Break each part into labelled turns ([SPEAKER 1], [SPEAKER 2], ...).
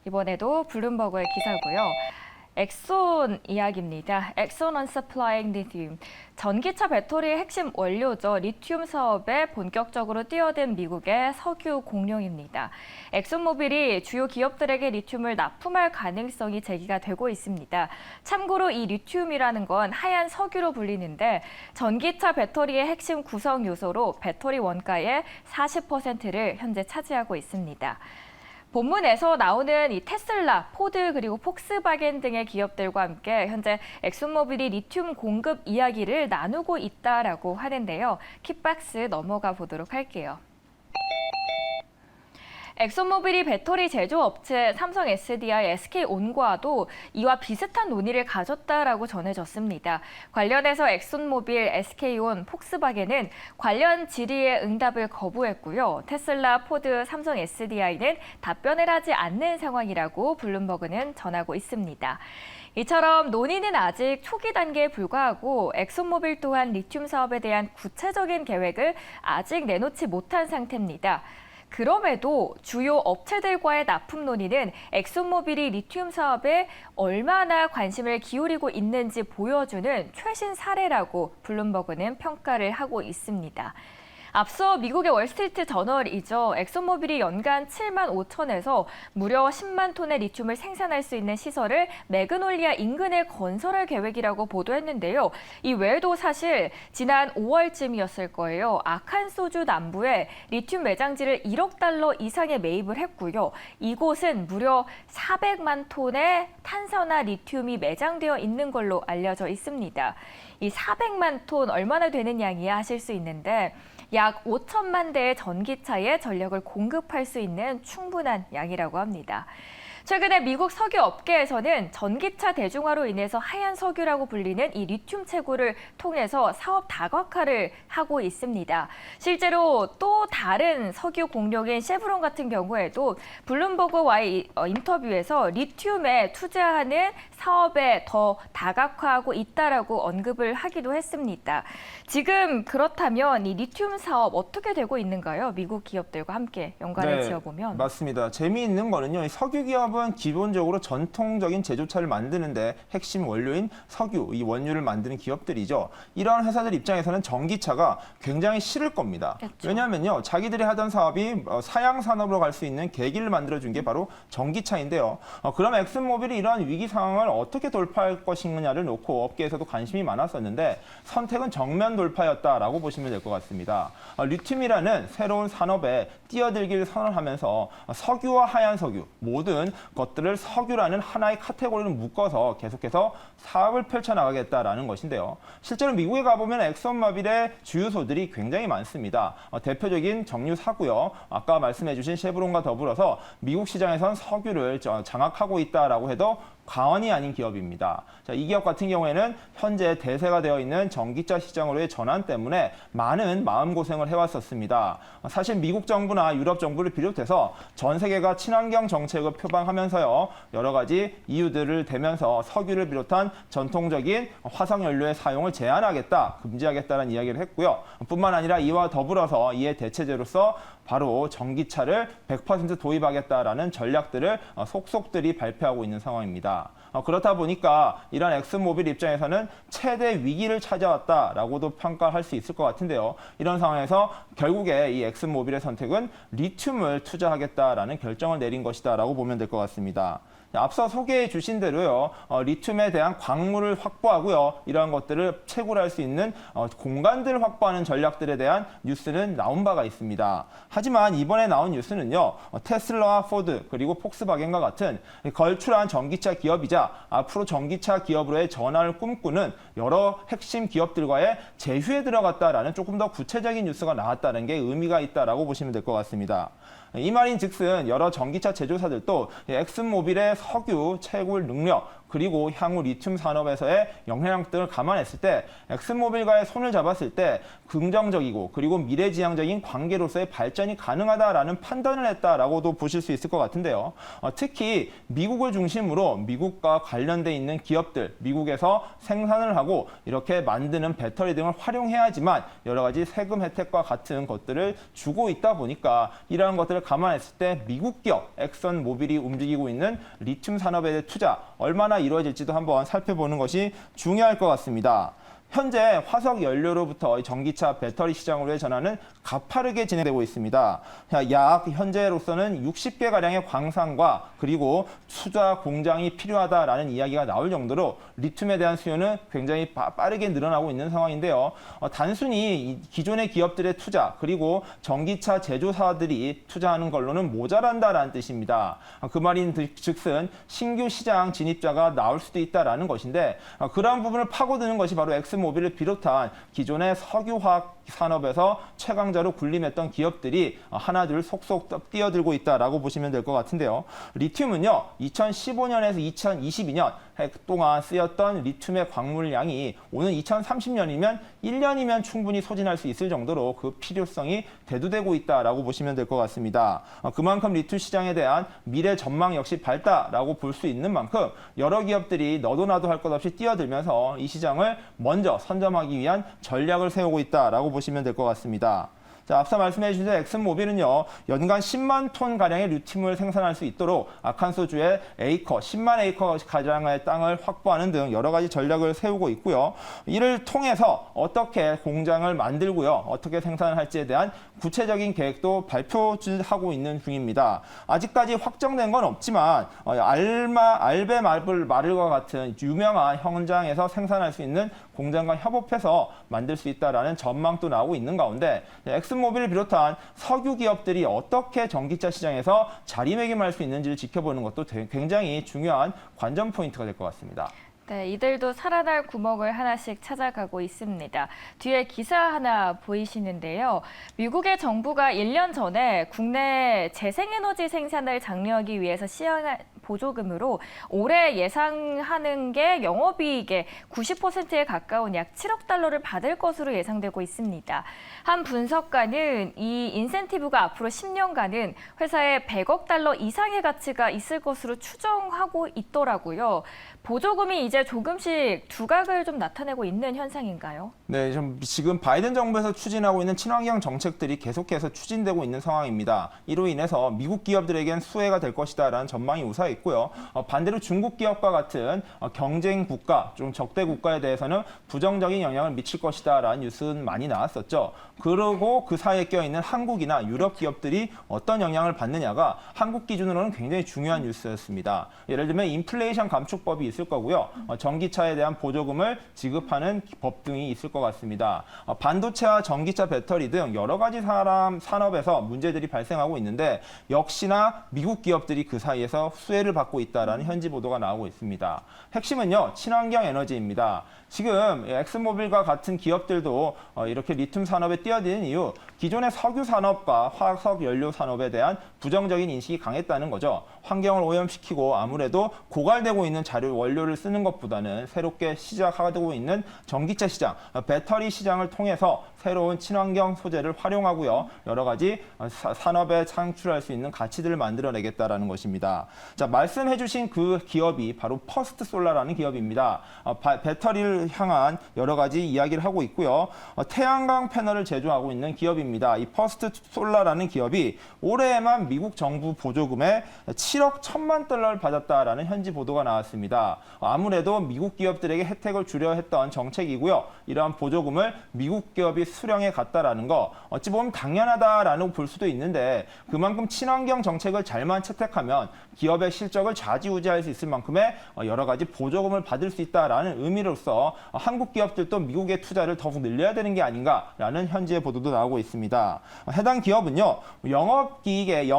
[SPEAKER 1] 이번에도 블룸버그의 기사고요. 엑손 이야기입니다. 엑손 on supplying lithium. 전기차 배터리의 핵심 원료죠. 리튬 사업에 본격적으로 뛰어든 미국의 석유 공룡입니다. 엑손모빌이 주요 기업들에게 리튬을 납품할 가능성이 제기가 되고 있습니다. 참고로 이 리튬이라는 건 하얀 석유로 불리는데 전기차 배터리의 핵심 구성 요소로 배터리 원가의 40%를 현재 차지하고 있습니다. 본문에서 나오는 이 테슬라, 포드 그리고 폭스바겐 등의 기업들과 함께 현재 엑손모빌이 리튬 공급 이야기를 나누고 있다라고 하는데요. 킥박스 넘어가 보도록 할게요. 엑손모빌이 배터리 제조업체 삼성 SDI, SK온과도 이와 비슷한 논의를 가졌다라고 전해졌습니다. 관련해서 엑손모빌, SK온, 폭스바겐은 관련 질의에 응답을 거부했고요. 테슬라, 포드, 삼성 SDI는 답변을 하지 않는 상황이라고 블룸버그는 전하고 있습니다. 이처럼 논의는 아직 초기 단계에 불과하고 엑손모빌 또한 리튬 사업에 대한 구체적인 계획을 아직 내놓지 못한 상태입니다. 그럼에도 주요 업체들과의 납품 논의는 엑손모빌이 리튬 사업에 얼마나 관심을 기울이고 있는지 보여주는 최신 사례라고 블룸버그는 평가를 하고 있습니다. 앞서 미국의 월스트리트 저널이죠. 엑손모빌이 연간 7만 5천에서 무려 10만 톤의 리튬을 생산할 수 있는 시설을 매그놀리아 인근에 건설할 계획이라고 보도했는데요. 이 외에도 사실 지난 5월쯤이었을 거예요. 아칸소주 남부에 리튬 매장지를 1억 달러 이상에 매입을 했고요. 이곳은 무려 400만 톤의 탄산화 리튬이 매장되어 있는 걸로 알려져 있습니다. 이 400만 톤 얼마나 되는 양이야 하실 수 있는데 약 5천만 대의 전기차에 전력을 공급할 수 있는 충분한 양이라고 합니다. 최근에 미국 석유 업계에서는 전기차 대중화로 인해서 하얀 석유라고 불리는 이 리튬 채굴을 통해서 사업 다각화를 하고 있습니다. 실제로 또 다른 석유 공룡인 쉐브론 같은 경우에도 블룸버그와의 인터뷰에서 리튬에 투자하는 사업에 더 다각화하고 있다라고 언급을 하기도 했습니다. 지금 그렇다면 이 리튬 사업 어떻게 되고 있는가요? 미국 기업들과 함께 연관을 지어보면.
[SPEAKER 2] 맞습니다. 재미있는 거는요. 석유 기업은 기본적으로 전통적인 제조차를 만드는데 핵심 원료인 석유, 이 원유를 만드는 기업들이죠. 이러한 회사들 입장에서는 전기차가 굉장히 싫을 겁니다.
[SPEAKER 1] 그렇죠.
[SPEAKER 2] 왜냐하면요. 자기들이 하던 사업이 사양 산업으로 갈 수 있는 계기를 만들어준 게 바로 전기차인데요. 그럼 엑슨모빌이 이러한 위기 상황을 어떻게 돌파할 것이냐를 놓고 업계에서도 관심이 많았었는데 선택은 정면 돌파였다라고 보시면 될 것 같습니다. 리튬이라는 새로운 산업에 뛰어들기를 선언하면서 석유와 하얀 석유 모든 것들을 석유라는 하나의 카테고리로 묶어서 계속해서 사업을 펼쳐나가겠다라는 것인데요. 실제로 미국에 가보면 엑슨모빌의 주유소들이 굉장히 많습니다. 대표적인 정유사고요. 아까 말씀해주신 쉐브론과 더불어서 미국 시장에선 석유를 장악하고 있다라고 해도 과언이 아닌 기업입니다. 자, 이 기업 같은 경우에는 현재 대세가 되어 있는 전기차 시장으로의 전환 때문에 많은 마음고생을 해왔었습니다. 사실 미국 정부나 유럽 정부를 비롯해서 전 세계가 친환경 정책을 표방하면서요. 여러 가지 이유들을 대면서 석유를 비롯한 전통적인 화석연료의 사용을 제한하겠다, 금지하겠다는 이야기를 했고요. 뿐만 아니라 이와 더불어서 이에 대체제로서 바로 전기차를 100% 도입하겠다라는 전략들을 속속들이 발표하고 있는 상황입니다. 그렇다 보니까 이런 엑슨모빌 입장에서는 최대 위기를 찾아왔다라고도 평가할 수 있을 것 같은데요. 이런 상황에서 결국에 이 엑슨모빌의 선택은 리튬을 투자하겠다라는 결정을 내린 것이다라고 보면 될 것 같습니다. 앞서 소개해 주신 대로요. 리튬에 대한 광물을 확보하고요. 이러한 것들을 채굴할 수 있는 공간들을 확보하는 전략들에 대한 뉴스는 나온 바가 있습니다. 하지만 이번에 나온 뉴스는요. 테슬라와 포드 그리고 폭스바겐과 같은 걸출한 전기차 기업이자 앞으로 전기차 기업으로의 전환을 꿈꾸는 여러 핵심 기업들과의 제휴에 들어갔다라는 조금 더 구체적인 뉴스가 나왔다는 게 의미가 있다라고 보시면 될 것 같습니다. 이 말인즉슨 여러 전기차 제조사들도 엑슨모빌의 석유 채굴 능력 그리고 향후 리튬 산업에서의 영향력 등을 감안했을 때 엑슨모빌과의 손을 잡았을 때 긍정적이고 그리고 미래지향적인 관계로서의 발전이 가능하다라는 판단을 했다라고도 보실 수 있을 것 같은데요. 특히 미국을 중심으로 미국과 관련돼 있는 기업들, 미국에서 생산을 하고 이렇게 만드는 배터리 등을 활용해야지만 여러 가지 세금 혜택과 같은 것들을 주고 있다 보니까 이러한 것들을 감안했을 때 미국 기업 엑선모빌이 움직이고 있는 리튬 산업에 대한 투자 얼마나 이루어질지도 한번 살펴보는 것이 중요할 것 같습니다. 현재 화석 연료로부터 전기차 배터리 시장으로의 전환은 가파르게 진행되고 있습니다. 약 현재로서는 60개가량의 광산과 그리고 투자 공장이 필요하다라는 이야기가 나올 정도로 리튬에 대한 수요는 굉장히 빠르게 늘어나고 있는 상황인데요. 단순히 기존의 기업들의 투자 그리고 전기차 제조사들이 투자하는 걸로는 모자란다라는 뜻입니다. 그 말인 즉슨 신규 시장 진입자가 나올 수도 있다라는 것인데 그러한 부분을 파고드는 것이 바로 엑스모빌을 비롯한 기존의 석유화학 산업에서 최강자로 군림했던 기업들이 하나둘 속속 뛰어들고 있다라고 보시면 될 것 같은데요. 리튬은요, 2015년에서 2022년 동안 쓰였던 리튬의 광물량이 오는 2030년이면 1년이면 충분히 소진할 수 있을 정도로 그 필요성이 대두되고 있다라고 보시면 될 것 같습니다. 그만큼 리튬 시장에 대한 미래 전망 역시 밝다라고 볼 수 있는 만큼 여러 기업들이 너도 나도 할 것 없이 뛰어들면서 이 시장을 먼저 선점하기 위한 전략을 세우고 있다라고 보시면 될 것 같습니다. 자, 앞서 말씀해 주신 엑슨모빌은요, 연간 10만 톤 가량의 리튬을 생산할 수 있도록 아칸소주의 10만 에이커 가량의 땅을 확보하는 등 여러 가지 전략을 세우고 있고요. 이를 통해서 어떻게 공장을 만들고요, 어떻게 생산을 할지에 대한 구체적인 계획도 발표하고 있는 중입니다. 아직까지 확정된 건 없지만 알베 마를과 같은 유명한 현장에서 생산할 수 있는 공장과 협업해서 만들 수 있다라는 전망도 나오고 있는 가운데 엑슨모빌을 비롯한 석유 기업들이 어떻게 전기차 시장에서 자리매김할 수 있는지를 지켜보는 것도 굉장히 중요한 관전 포인트가 될 것 같습니다.
[SPEAKER 1] 네, 이들도 살아날 구멍을 하나씩 찾아가고 있습니다. 뒤에 기사 하나 보이시는데요. 미국의 정부가 1년 전에 국내 재생에너지 생산을 장려하기 위해서 시행한 보조금으로 올해 예상하는 게 영업이익의 90%에 가까운 약 7억 달러를 받을 것으로 예상되고 있습니다. 한 분석가는 이 인센티브가 앞으로 10년간은 회사에 100억 달러 이상의 가치가 있을 것으로 추정하고 있더라고요. 보조금이 이제 조금씩 두각을 좀 나타내고 있는 현상인가요?
[SPEAKER 2] 네, 지금 바이든 정부에서 추진하고 있는 친환경 정책들이 계속해서 추진되고 있는 상황입니다. 이로 인해서 미국 기업들에겐 수혜가 될 것이다라는 전망이 우사해 있고요. 반대로 중국 기업과 같은 경쟁 국가, 좀 적대 국가에 대해서는 부정적인 영향을 미칠 것이다라는 뉴스는 많이 나왔었죠. 그리고 그 사이에 껴있는 한국이나 유럽 기업들이 어떤 영향을 받느냐가 한국 기준으로는 굉장히 중요한 뉴스였습니다. 예를 들면 인플레이션 감축법이 있을 거고요. 전기차에 대한 보조금을 지급하는 법 등이 있을 것 같습니다. 반도체와 전기차 배터리 등 여러 가지 산업에서 문제들이 발생하고 있는데 역시나 미국 기업들이 그 사이에서 수혜를 받고 있다라는 현지 보도가 나오고 있습니다. 핵심은요, 친환경 에너지입니다. 지금 엑슨모빌과 같은 기업들도 이렇게 리튬 산업에 뛰어드는 이유, 기존의 석유 산업과 화석 연료 산업에 대한 부정적인 인식이 강했다는 거죠. 환경을 오염시키고 아무래도 고갈되고 있는 자료 원료를 쓰는 것보다는 새롭게 시작하고 있는 전기차 시장, 배터리 시장을 통해서 새로운 친환경 소재를 활용하고요. 여러 가지 산업에 창출할 수 있는 가치들을 만들어내겠다라는 것입니다. 자, 말씀해 주신 그 기업이 바로 퍼스트 솔라라는 기업입니다. 배터리를 향한 여러 가지 이야기를 하고 있고요. 태양광 패널을 제조하고 있는 기업입니다. 이 퍼스트 솔라라는 기업이 올해에만 미국 정부 보조금에 7억 1천만 달러를 받았다라는 현지 보도가 나왔습니다. 아무래도 미국 기업들에게 혜택을 주려 했던 정책이고요. 이러한 보조금을 미국 기업이 수령해 갔다라는 거 어찌 보면 당연하다라고 볼 수도 있는데 그만큼 친환경 정책을 잘만 채택하면 기업의 실적을 좌지우지할 수 있을 만큼의 여러 가지 보조금을 받을 수 있다라는 의미로서 한국 기업들도 미국의 투자를 더욱 늘려야 되는 게 아닌가라는 현지의 보도도 나오고 있습니다. 해당 기업은요, 영업이익의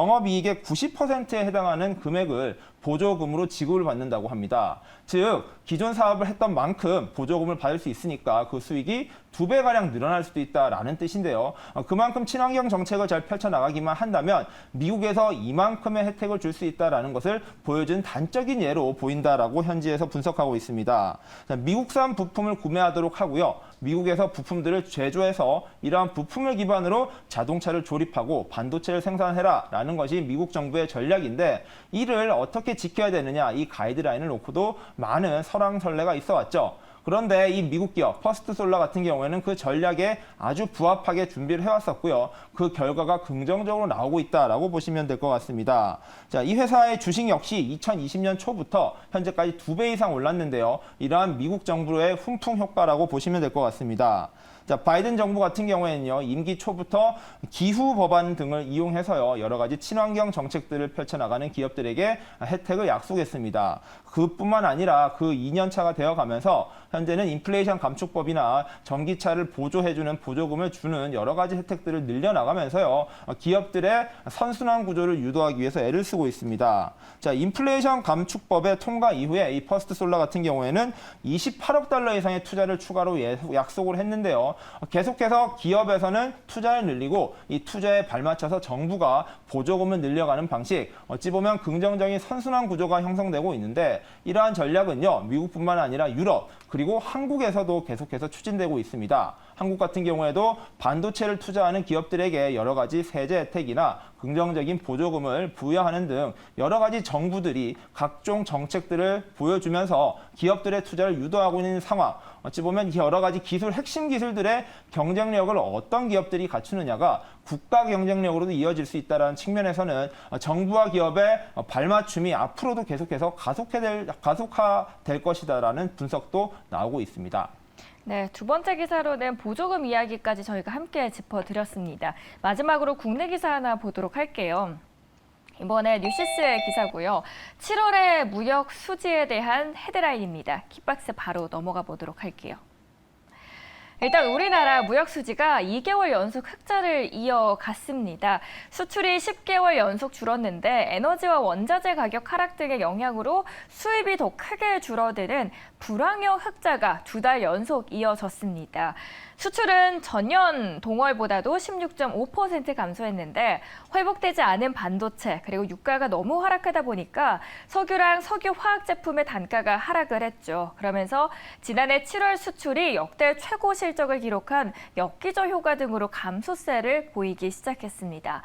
[SPEAKER 2] 90%에 해당하는 금액을 보조금으로 지급을 받는다고 합니다. 즉, 기존 사업을 했던 만큼 보조금을 받을 수 있으니까 그 수익이 2배가량 늘어날 수도 있다라는 뜻인데요. 그만큼 친환경 정책을 잘 펼쳐나가기만 한다면 미국에서 이만큼의 혜택을 줄 수 있다라는 것을 보여준 단적인 예로 보인다라고 현지에서 분석하고 있습니다. 미국산 부품을 구매하도록 하고요. 미국에서 부품들을 제조해서 이러한 부품을 기반으로 자동차를 조립하고 반도체를 생산해라라는 것이 미국 정부의 전략인데 이를 어떻게 지켜야 되느냐 이 가이드라인을 놓고도 많은 설왕설래가 있어 왔죠. 그런데 이 미국 기업 퍼스트 솔라 같은 경우에는 그 전략에 아주 부합하게 준비를 해왔었고요. 그 결과가 긍정적으로 나오고 있다라고 보시면 될 것 같습니다. 자, 이 회사의 주식 역시 2020년 초부터 현재까지 2배 이상 올랐는데요. 이러한 미국 정부의 훈풍 효과라고 보시면 될 것 같습니다. 자, 바이든 정부 같은 경우에는요, 임기 초부터 기후 법안 등을 이용해서요, 여러 가지 친환경 정책들을 펼쳐나가는 기업들에게 혜택을 약속했습니다. 그뿐만 아니라 그 2년 차가 되어가면서 현재는 인플레이션 감축법이나 전기차를 보조해주는 보조금을 주는 여러 가지 혜택들을 늘려나가면서요, 기업들의 선순환 구조를 유도하기 위해서 애를 쓰고 있습니다. 자, 인플레이션 감축법의 통과 이후에 이 퍼스트 솔라 같은 경우에는 28억 달러 이상의 투자를 추가로 약속을 했는데요. 계속해서 기업에서는 투자를 늘리고 이 투자에 발맞춰서 정부가 보조금을 늘려가는 방식, 어찌 보면 긍정적인 선순환 구조가 형성되고 있는데 이러한 전략은요, 미국뿐만 아니라 유럽 그리고 한국에서도 계속해서 추진되고 있습니다. 한국 같은 경우에도 반도체를 투자하는 기업들에게 여러 가지 세제 혜택이나 긍정적인 보조금을 부여하는 등 여러 가지 정부들이 각종 정책들을 보여주면서 기업들의 투자를 유도하고 있는 상황. 어찌 보면 여러 가지 핵심 기술들의 경쟁력을 어떤 기업들이 갖추느냐가 국가 경쟁력으로도 이어질 수 있다는 측면에서는 정부와 기업의 발맞춤이 앞으로도 계속해서 가속화될 것이다라는 분석도 나오고 있습니다.
[SPEAKER 1] 네, 두 번째 기사로는 보조금 이야기까지 저희가 함께 짚어드렸습니다. 마지막으로 국내 기사 하나 보도록 할게요. 이번에 뉴시스의 기사고요. 7월의 무역 수지에 대한 헤드라인입니다. 킥박스 바로 넘어가 보도록 할게요. 일단 우리나라 무역 수지가 2개월 연속 흑자를 이어갔습니다. 수출이 10개월 연속 줄었는데 에너지와 원자재 가격 하락 등의 영향으로 수입이 더 크게 줄어드는 불황형 흑자가 2달 연속 이어졌습니다. 수출은 전년 동월보다도 16.5% 감소했는데 회복되지 않은 반도체 그리고 유가가 너무 하락하다 보니까 석유랑 석유화학 제품의 단가가 하락을 했죠. 그러면서 지난해 7월 수출이 역대 최고 실적을 기록한 엽기적 효과 등으로 감소세를 보이기 시작했습니다.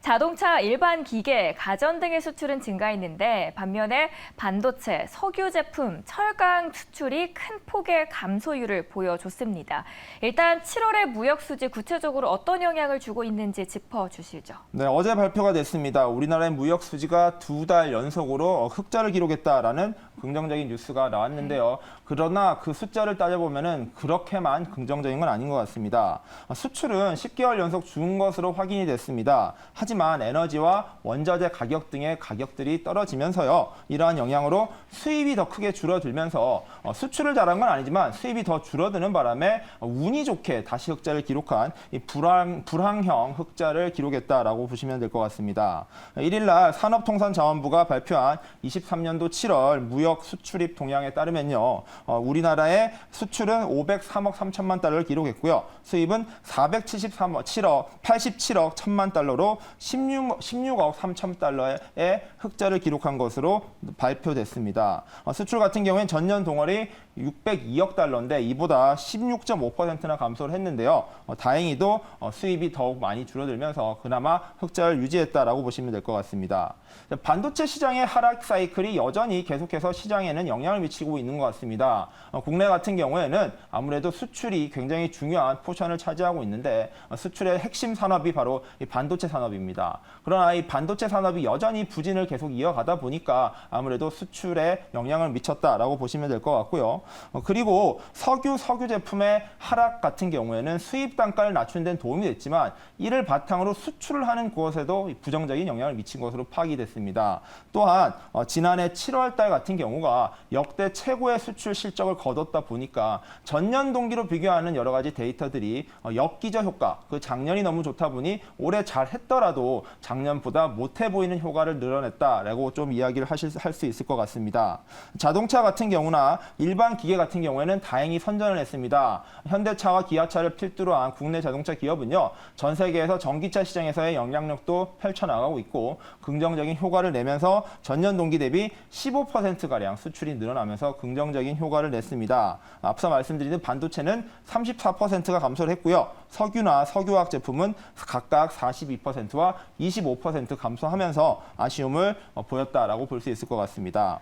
[SPEAKER 1] 자동차, 일반 기계, 가전 등의 수출은 증가했는데 반면에 반도체, 석유 제품, 철강 수출이 큰 폭의 감소율을 보여줬습니다. 일단 7월의 무역 수지 구체적으로 어떤 영향을 주고 있는지 짚어주시죠.
[SPEAKER 2] 네, 어제 발표가 됐습니다. 우리나라의 무역 수지가 2달 연속으로 흑자를 기록했다라는 긍정적인 뉴스가 나왔는데요. 그러나 그 숫자를 따져보면은 그렇게만 긍정적인 건 아닌 것 같습니다. 수출은 10개월 연속 준 것으로 확인이 됐습니다. 하지만 에너지와 원자재 가격 등의 가격들이 떨어지면서요. 이러한 영향으로 수입이 더 크게 줄어들면서 수출을 잘한 건 아니지만 수입이 더 줄어드는 바람에 운이 좋게 다시 흑자를 기록한 이 불황형 흑자를 기록했다라고 보시면 될 것 같습니다. 1일 날 산업통상자원부가 발표한 23년도 7월 무역 수출입 동향에 따르면요. 우리나라의 수출은 503억 3천만 달러를 기록했고요. 수입은 87억 1천만 달러로 16억 3천 달러의 흑자를 기록한 것으로 발표됐습니다. 수출 같은 경우에는 전년 동월이 602억 달러인데 이보다 16.5%나 감소를 했는데요. 다행히도 수입이 더욱 많이 줄어들면서 그나마 흑자를 유지했다라고 보시면 될 것 같습니다. 반도체 시장의 하락 사이클이 여전히 계속해서 시장에는 영향을 미치고 있는 것 같습니다. 국내 같은 경우에는 아무래도 수출이 굉장히 중요한 포션을 차지하고 있는데 수출의 핵심 산업이 바로 이 반도체 산업입니다. 그러나 이 반도체 산업이 여전히 부진을 계속 이어가다 보니까 아무래도 수출에 영향을 미쳤다라고 보시면 될 것 같고요. 그리고 석유 제품의 하락 같은 경우에는 수입 단가를 낮추는 데는 도움이 됐지만 이를 바탕으로 수출을 하는 곳에도 부정적인 영향을 미친 것으로 파악이 됐습니다. 또한 지난해 7월 달 같은 경우가 역대 최고의 수출 실적을 거뒀다 보니까 전년 동기로 비교하는 여러 가지 데이터들이 엽기적 효과, 그 작년이 너무 좋다 보니 올해 잘 했더라도 작년보다 못해 보이는 효과를 늘어냈다라고 좀 이야기를 할 수 있을 것 같습니다. 자동차 같은 경우나 일반 기계 같은 경우에는 다행히 선전을 했습니다. 현대차와 기아차를 필두로 한 국내 자동차 기업은요, 전 세계에서 전기차 시장에서의 영향력도 펼쳐나가고 있고 긍정적인 효과를 내면서 전년 동기 대비 15%가량 수출이 늘어나면서 긍정적인 효과를 냈습니다. 앞서 말씀드린 반도체는 34%가 감소를 했고요. 석유나 석유화학 제품은 각각 42%와 25% 감소하면서 아쉬움을 보였다라고 볼 수 있을 것 같습니다.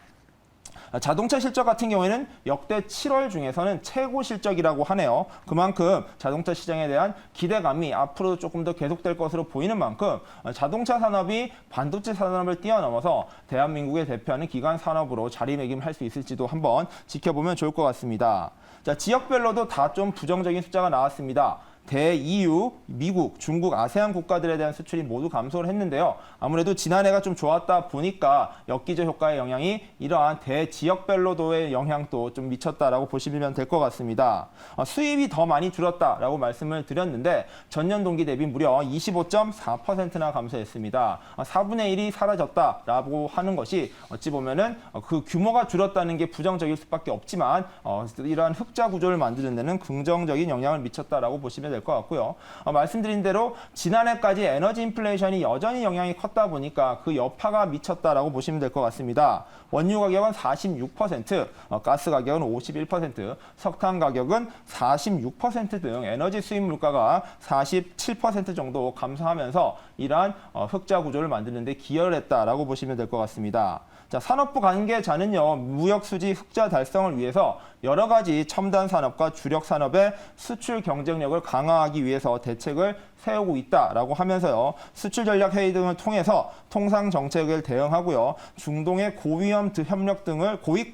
[SPEAKER 2] 자동차 실적 같은 경우에는 역대 7월 중에서는 최고 실적이라고 하네요. 그만큼 자동차 시장에 대한 기대감이 앞으로 조금 더 계속될 것으로 보이는 만큼 자동차 산업이 반도체 산업을 뛰어넘어서 대한민국의 대표하는 기관 산업으로 자리매김할 수 있을지도 한번 지켜보면 좋을 것 같습니다. 자, 지역별로도 다 좀 부정적인 숫자가 나왔습니다. 대EU, 미국, 중국, 아세안 국가들에 대한 수출이 모두 감소를 했는데요. 아무래도 지난해가 좀 좋았다 보니까 역기저 효과의 영향이 이러한 대지역별로도의 영향도 좀 미쳤다라고 보시면 될 것 같습니다. 수입이 더 많이 줄었다라고 말씀을 드렸는데 전년 동기 대비 무려 25.4%나 감소했습니다. 4분의 1이 사라졌다라고 하는 것이 어찌 보면은 그 규모가 줄었다는 게 부정적일 수밖에 없지만 이러한 흑자 구조를 만드는 데는 긍정적인 영향을 미쳤다라고 보시면 될 것 같고요. 말씀드린 대로 지난해까지 에너지 인플레이션이 여전히 영향이 컸다 보니까 그 여파가 미쳤다라고 보시면 될 것 같습니다. 원유 가격은 46%, 가스 가격은 51%, 석탄 가격은 46% 등 에너지 수입 물가가 47% 정도 감소하면서 이러한 흑자 구조를 만드는 데 기여를 했다라고 보시면 될 것 같습니다. 자, 산업부 관계자는요, 무역 수지 흑자 달성을 위해서 여러 가지 첨단 산업과 주력 산업의 수출 경쟁력을 강화하기 위해서 대책을 세우고 있다라고 하면서요, 수출 전략 회의 등을 통해서 통상 정책을 대응하고요, 중동의 고위급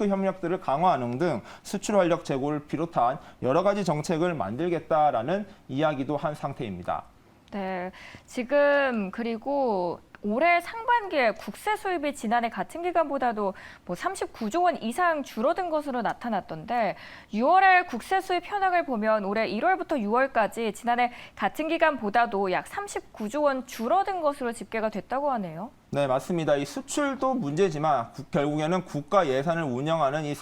[SPEAKER 2] 협력들을 강화하는 등 수출 활력 제고를 비롯한 여러 가지 정책을 만들겠다라는 이야기도 한 상태입니다.
[SPEAKER 1] 네, 지금 그리고 올해 상반기에 국세 수입이 지난해 같은 기간보다도 39조 원 이상 줄어든 것으로 나타났던데 6월에 국세 수입 현황을 보면 올해 1월부터 6월까지 지난해 같은 기간보다도 약 39조 원 줄어든 것으로 집계가 됐다고 하네요.
[SPEAKER 2] 네, 맞습니다. 이 수출도 문제지만 결국에는 국가 예산을 운영하는 이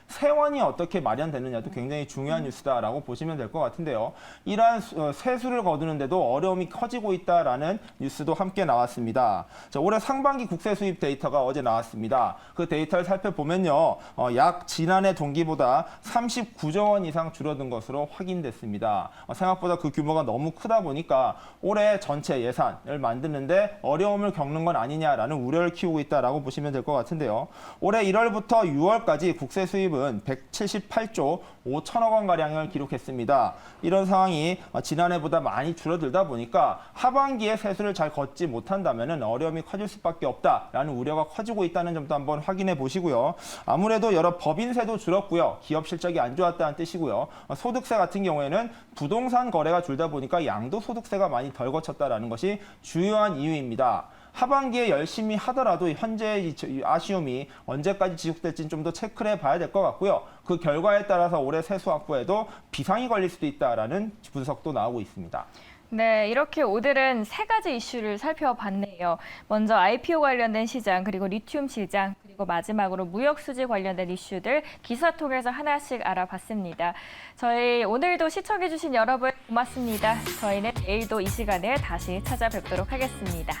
[SPEAKER 2] 세원이 어떻게 마련되느냐도 굉장히 중요한 뉴스다라고 보시면 될 것 같은데요. 이러한 세수를 거두는데도 어려움이 커지고 있다라는 뉴스도 함께 나왔습니다. 자, 올해 상반기 국세 수입 데이터가 어제 나왔습니다. 그 데이터를 살펴보면요, 약 지난해 동기보다 39조 원 이상 줄어든 것으로 확인됐습니다. 생각보다 그 규모가 너무 크다 보니까 올해 전체 예산을 만드는데 어려움을 겪는 건 아니냐라는 우려를 키우고 있다라고 보시면 될 것 같은데요. 올해 1월부터 6월까지 국세 수입은 178조 5천억 원 가량을 기록했습니다. 이런 상황이 지난해보다 많이 줄어들다 보니까 하반기에 세수를 잘 걷지 못한다면 어려움이 커질 수밖에 없다라는 우려가 커지고 있다는 점도 한번 확인해 보시고요. 아무래도 여러 법인세도 줄었고요. 기업 실적이 안 좋았다는 뜻이고요. 소득세 같은 경우에는 부동산 거래가 줄다 보니까 양도소득세가 많이 덜 거쳤다라는 것이 주요한 이유입니다. 하반기에 열심히 하더라도 현재의 아쉬움이 언제까지 지속될지는 좀 더 체크를 해봐야 될 것 같고요. 그 결과에 따라서 올해 세수 확보에도 비상이 걸릴 수도 있다라는 분석도 나오고 있습니다.
[SPEAKER 1] 네, 이렇게 오늘은 세 가지 이슈를 살펴봤네요. 먼저 IPO 관련된 시장, 그리고 리튬 시장, 그리고 마지막으로 무역 수지 관련된 이슈들 기사 통해서 하나씩 알아봤습니다. 저희 오늘도 시청해주신 여러분 고맙습니다. 저희는 내일도 이 시간에 다시 찾아뵙도록 하겠습니다.